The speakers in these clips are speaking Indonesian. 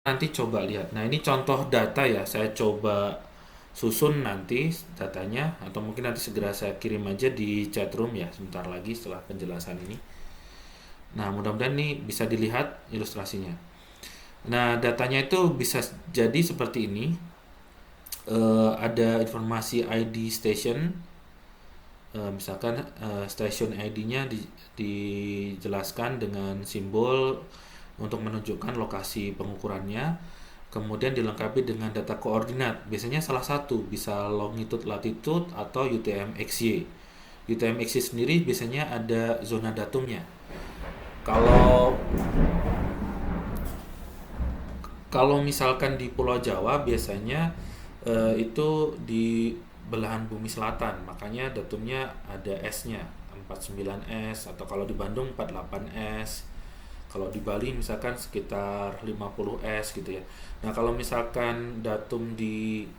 nanti coba lihat. Nah, ini contoh data ya. Saya coba susun nanti datanya, atau mungkin nanti segera saya kirim aja di chat room ya sebentar lagi setelah penjelasan ini. Nah, mudah-mudahan nih bisa dilihat ilustrasinya. Nah, datanya itu bisa jadi seperti ini. Ada informasi ID station. Misalkan stasiun ID-nya dijelaskan dengan simbol untuk menunjukkan lokasi pengukurannya, kemudian dilengkapi dengan data koordinat. Biasanya salah satu bisa longitude, latitude, atau UTM-XY. UTM-XY sendiri biasanya ada zona datumnya. Kalau kalau misalkan di Pulau Jawa biasanya itu di belahan bumi selatan, makanya datumnya ada S-nya 49S, atau kalau di Bandung 48S. Kalau di Bali misalkan sekitar 50S gitu ya. Nah, kalau misalkan datum di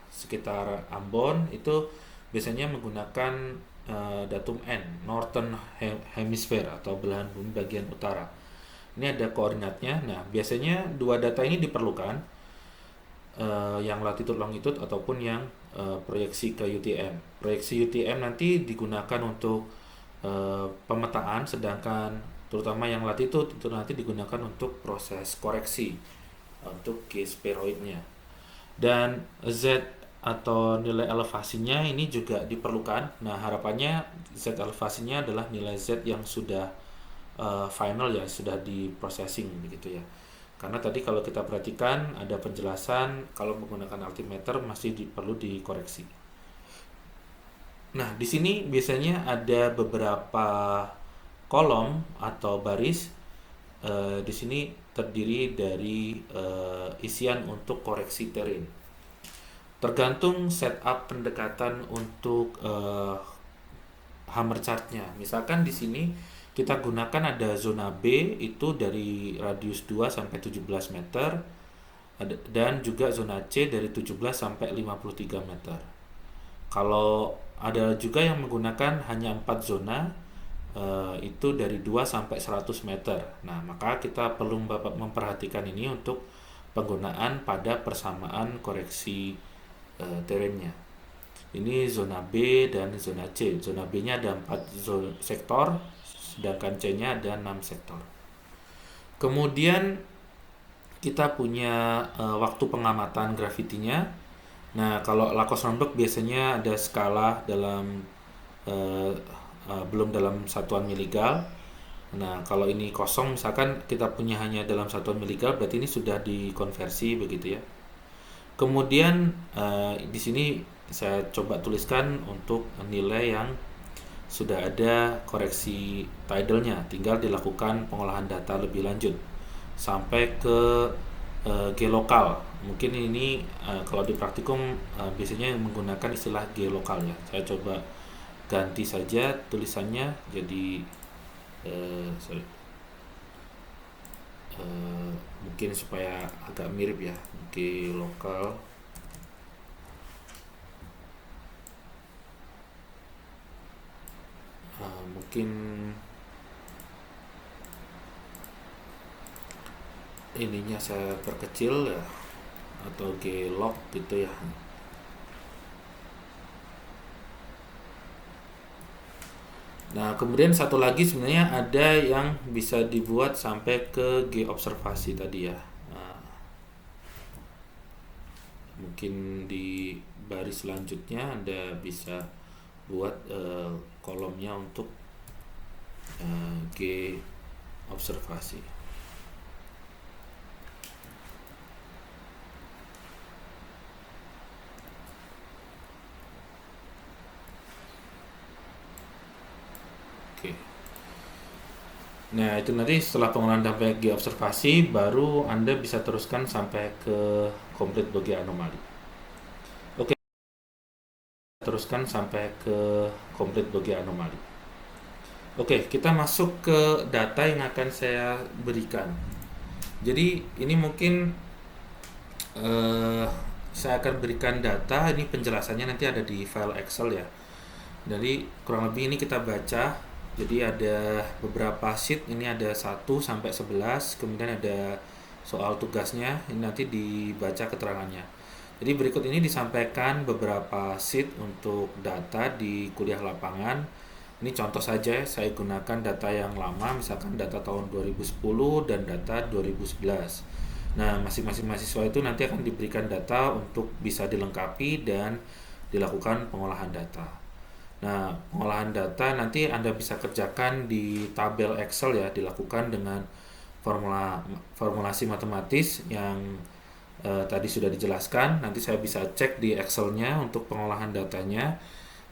sekitar Ambon itu biasanya menggunakan datum N, Northern Hemisphere atau belahan bumi bagian utara. Ini ada koordinatnya. Nah, biasanya dua data ini diperlukan, yang latitude longitude ataupun yang proyeksi ke UTM. Proyeksi UTM nanti digunakan untuk pemetaan, sedangkan terutama yang latitude itu nanti digunakan untuk proses koreksi untuk K spheroidnya. Dan Z atau nilai elevasinya ini juga diperlukan. Nah, harapannya Z elevasinya adalah nilai Z yang sudah final ya, sudah di processing begitu ya. Karena tadi kalau kita perhatikan ada penjelasan kalau menggunakan altimeter masih perlu dikoreksi. Nah, di sini biasanya ada beberapa kolom atau baris. Di sini terdiri dari isian untuk koreksi terrain. Tergantung setup pendekatan untuk hammer chartnya. Misalkan di sini kita gunakan ada zona B itu dari radius 2 sampai 17 meter, dan juga zona C dari 17 sampai 53 meter. Kalau ada juga yang menggunakan hanya 4 zona, itu dari 2 sampai 100 meter. Nah, maka kita perlu memperhatikan ini untuk penggunaan pada persamaan koreksi terrainnya. Ini zona B dan zona C. Zona B-nya ada 4 sektor, sedangkan C-nya ada 6 sektor. Kemudian kita punya waktu pengamatan gravitinya. Nah, kalau Lacoste-Romberg biasanya ada skala dalam uh, belum dalam satuan miligal. Nah, kalau ini kosong misalkan kita punya hanya dalam satuan miligal, berarti ini sudah dikonversi begitu ya. Kemudian di sini saya coba tuliskan untuk nilai yang sudah ada koreksi tidalnya, tinggal dilakukan pengolahan data lebih lanjut sampai ke G-lokal. Mungkin ini kalau di praktikum biasanya menggunakan istilah G-lokal ya. Saya coba ganti saja tulisannya jadi sorry, mungkin supaya agak mirip ya, G-lokal. Mungkin ininya saya perkecil ya, atau G-log gitu ya. Nah, kemudian satu lagi sebenarnya ada yang bisa dibuat sampai ke G observasi tadi ya. Nah, mungkin di baris selanjutnya Anda bisa buat kolomnya untuk G observasi. Oke. Nah, itu nanti setelah pengolahan sampai G observasi, baru Anda bisa teruskan sampai ke komplit bagi anomali. Oke, teruskan sampai ke komplit bagi anomali. Oke, kita masuk ke data yang akan saya berikan. Jadi ini mungkin eh, saya akan berikan data. Ini penjelasannya nanti ada di file Excel ya. Jadi kurang lebih ini kita baca. Jadi ada beberapa sheet. Ini ada 1 sampai 11. Kemudian ada soal tugasnya, ini nanti dibaca keterangannya. Jadi berikut ini disampaikan beberapa sheet untuk data di kuliah lapangan. Ini contoh saja, saya gunakan data yang lama, misalkan data tahun 2010 dan data 2011. Nah, masing-masing mahasiswa itu nanti akan diberikan data untuk bisa dilengkapi dan dilakukan pengolahan data. Nah, pengolahan data nanti Anda bisa kerjakan di tabel Excel ya, dilakukan dengan formulasi matematis yang tadi sudah dijelaskan. Nanti saya bisa cek di Excel-nya untuk pengolahan datanya.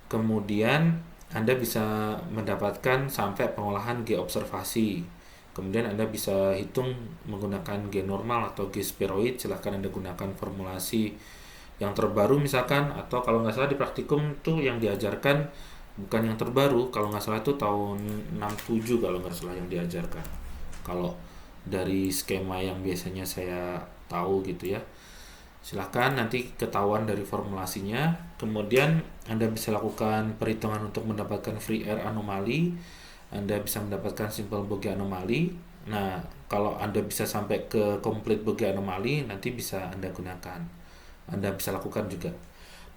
Kemudian Anda bisa mendapatkan sampai pengolahan G observasi. Kemudian Anda bisa hitung menggunakan G normal atau G spheroid. Silahkan Anda gunakan formulasi yang terbaru misalkan, atau kalau nggak salah di praktikum tuh yang diajarkan bukan yang terbaru, kalau nggak salah itu tahun 67 kalau nggak salah yang diajarkan, kalau dari skema yang biasanya saya tahu gitu ya. Silahkan nanti ketahuan dari formulasinya. Kemudian Anda bisa lakukan perhitungan untuk mendapatkan free air anomali. Anda bisa mendapatkan simple bogey anomali. Nah, kalau Anda bisa sampai ke complete bogey anomali, nanti bisa Anda gunakan. Anda bisa lakukan juga.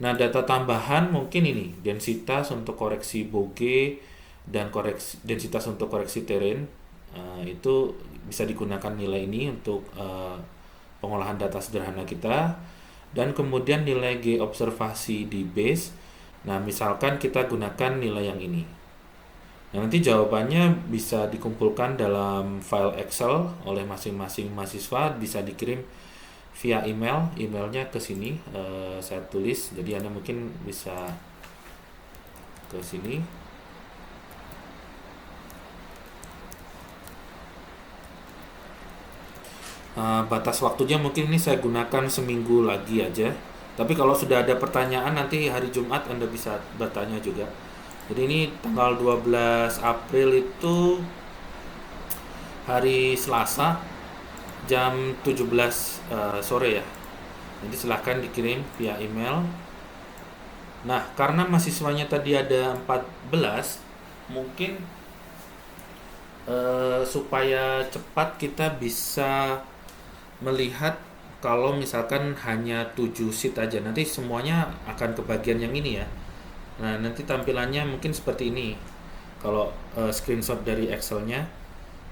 Nah, data tambahan mungkin ini densitas untuk koreksi bogey dan densitas untuk koreksi terrain. Itu bisa digunakan nilai ini untuk pengolahan data sederhana kita. Dan kemudian nilai G observasi di base. Nah, misalkan kita gunakan nilai yang ini. Nah, nanti jawabannya bisa dikumpulkan dalam file Excel oleh masing-masing mahasiswa, bisa dikirim via email. Emailnya ke sini saya tulis, jadi Anda mungkin bisa ke sini. Batas waktunya mungkin ini saya gunakan seminggu lagi aja. Tapi kalau sudah ada pertanyaan nanti hari Jumat Anda bisa bertanya juga. Jadi ini tanggal 12 April itu hari Selasa jam 17 sore ya. Nanti silahkan dikirim via email. Nah, karena mahasiswanya tadi ada 14, mungkin supaya cepat kita bisa melihat kalau misalkan hanya 7 sheet aja, nanti semuanya akan ke bagian yang ini ya. Nah, nanti tampilannya mungkin seperti ini. Kalau screenshot dari Excel-nya.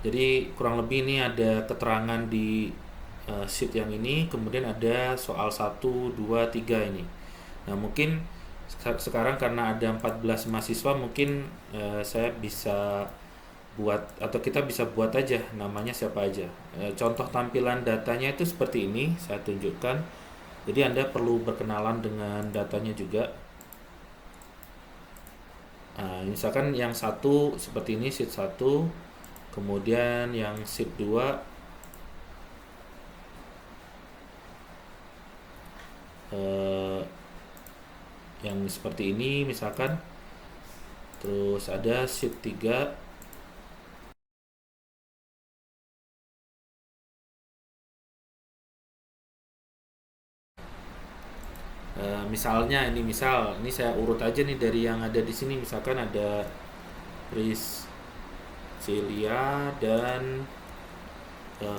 Jadi kurang lebih ini ada keterangan di sheet yang ini, kemudian ada soal 1, 2, 3 ini. Nah, mungkin sekarang karena ada 14 mahasiswa, mungkin saya bisa buat, atau kita bisa buat aja namanya siapa aja. Contoh tampilan datanya itu seperti ini, saya tunjukkan. Jadi Anda perlu berkenalan dengan datanya juga. Nah, misalkan yang satu seperti ini, sheet 1, kemudian yang sheet 2 yang seperti ini misalkan. Terus ada sheet 3. Misalnya ini, misal ini saya urut aja nih dari yang ada di sini, misalkan ada Priscilia dan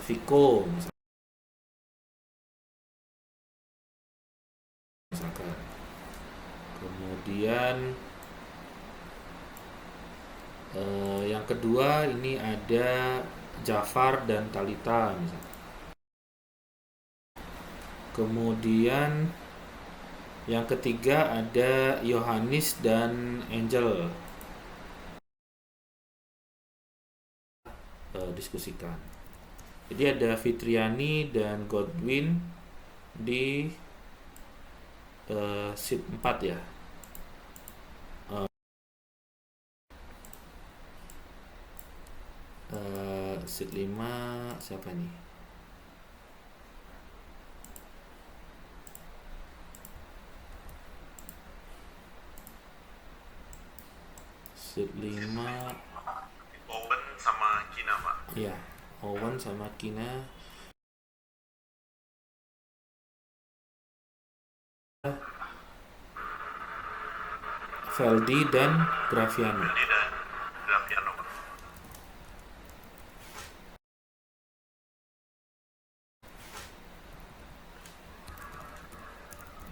Viko misalkan. Kemudian yang kedua ini ada Jafar dan Talita misalkan. Kemudian yang ketiga ada Yohanes dan Angel. Diskusikan. Jadi ada Fitriani dan Godwin di sheet 4 ya. Sheet 5 siapa nih? Sheet 5 Owen sama Kina, Pak. iya, Owen sama Kina. Feldi dan Graviano. Feldi dan Graviano, Pak.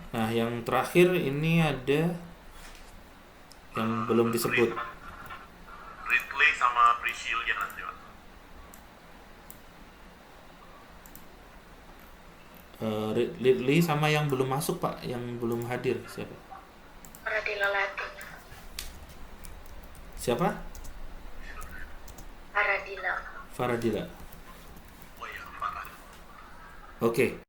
Nah, yang terakhir ini ada yang belum disebut. Ridley sama Priscilla nanti Pak. Ridley sama yang belum masuk Pak, yang belum hadir siapa? Radila Latin. Siapa? Aradila. Faradila. Oh iya, Farah. Oke.